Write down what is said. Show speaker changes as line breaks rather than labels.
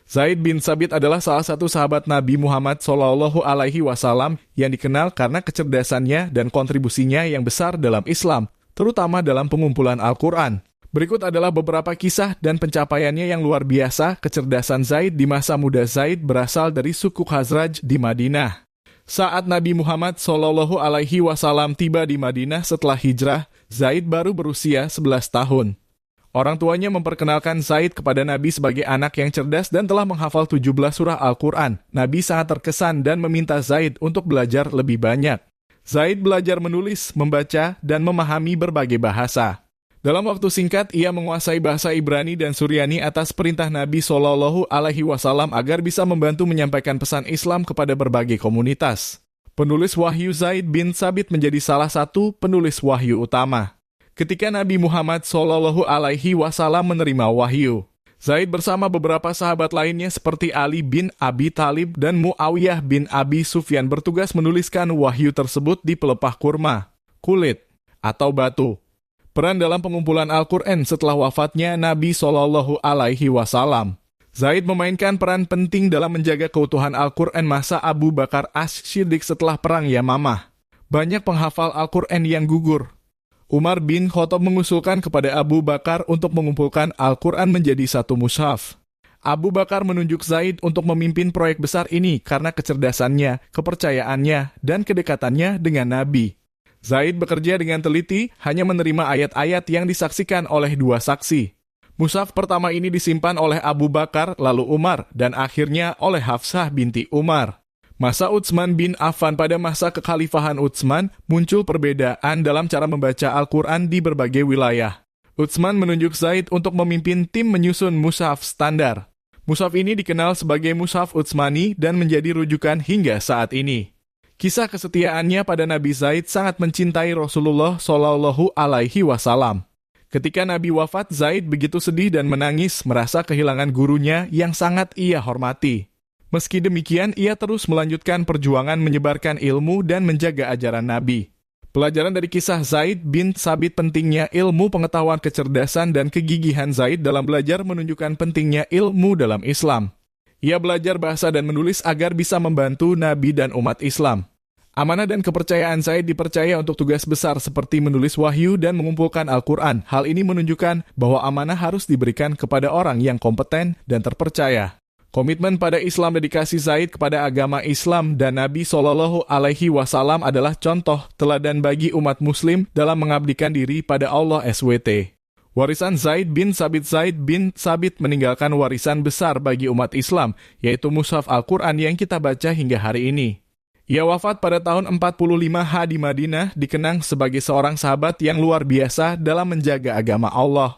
Zaid bin Sabit adalah salah satu sahabat Nabi Muhammad SAW yang dikenal karena kecerdasannya dan kontribusinya yang besar dalam Islam, terutama dalam pengumpulan Al-Quran. Berikut adalah beberapa kisah dan pencapaiannya yang luar biasa. Kecerdasan Zaid di masa muda. Zaid berasal dari suku Khazraj di Madinah. Saat Nabi Muhammad SAW tiba di Madinah setelah hijrah, Zaid baru berusia 11 tahun. Orang tuanya memperkenalkan Zaid kepada Nabi sebagai anak yang cerdas dan telah menghafal 17 surah Al-Quran. Nabi sangat terkesan dan meminta Zaid untuk belajar lebih banyak. Zaid belajar menulis, membaca, dan memahami berbagai bahasa. Dalam waktu singkat, ia menguasai bahasa Ibrani dan Suryani atas perintah Nabi SAW agar bisa membantu menyampaikan pesan Islam kepada berbagai komunitas. Penulis wahyu Zaid bin Sabit menjadi salah satu penulis wahyu utama. Ketika Nabi Muhammad SAW menerima wahyu, Zaid bersama beberapa sahabat lainnya seperti Ali bin Abi Thalib dan Muawiyah bin Abi Sufyan bertugas menuliskan wahyu tersebut di pelepah kurma, kulit, atau batu. Peran dalam pengumpulan Al-Quran setelah wafatnya Nabi SAW. Zaid memainkan peran penting dalam menjaga keutuhan Al-Quran masa Abu Bakar As-Siddiq setelah Perang Yamamah. Banyak penghafal Al-Quran yang gugur. Umar bin Khattab mengusulkan kepada Abu Bakar untuk mengumpulkan Al-Quran menjadi satu mushaf. Abu Bakar menunjuk Zaid untuk memimpin proyek besar ini karena kecerdasannya, kepercayaannya, dan kedekatannya dengan Nabi. Zaid bekerja dengan teliti, hanya menerima ayat-ayat yang disaksikan oleh 2 saksi. Mushaf pertama ini disimpan oleh Abu Bakar, lalu Umar, dan akhirnya oleh Hafsah binti Umar. Masa Utsman bin Affan. Pada masa kekhalifahan Utsman, muncul perbedaan dalam cara membaca Al-Quran di berbagai wilayah. Utsman menunjuk Zaid untuk memimpin tim menyusun mushaf standar. Mushaf ini dikenal sebagai Mushaf Utsmani dan menjadi rujukan hingga saat ini. Kisah kesetiaannya pada Nabi Zaid sangat mencintai Rasulullah SAW. Ketika Nabi wafat, Zaid begitu sedih dan menangis merasa kehilangan gurunya yang sangat ia hormati. Meski demikian, ia terus melanjutkan perjuangan menyebarkan ilmu dan menjaga ajaran Nabi. Pelajaran dari kisah Zaid bin Sabit pentingnya ilmu, pengetahuan, kecerdasan, dan kegigihan Zaid dalam belajar menunjukkan pentingnya ilmu dalam Islam. Ia belajar bahasa dan menulis agar bisa membantu Nabi dan umat Islam. Amanah dan kepercayaan Zaid dipercaya untuk tugas besar seperti menulis wahyu dan mengumpulkan Al-Quran. Hal ini menunjukkan bahwa amanah harus diberikan kepada orang yang kompeten dan terpercaya. Komitmen pada Islam, dedikasi Zaid kepada agama Islam dan Nabi SAW adalah contoh teladan bagi umat Muslim dalam mengabdikan diri pada Allah SWT. Warisan Zaid bin Sabit meninggalkan warisan besar bagi umat Islam, yaitu Mushaf Al-Quran yang kita baca hingga hari ini. Ia wafat pada tahun 45 di Madinah, dikenang sebagai seorang sahabat yang luar biasa dalam menjaga agama Allah.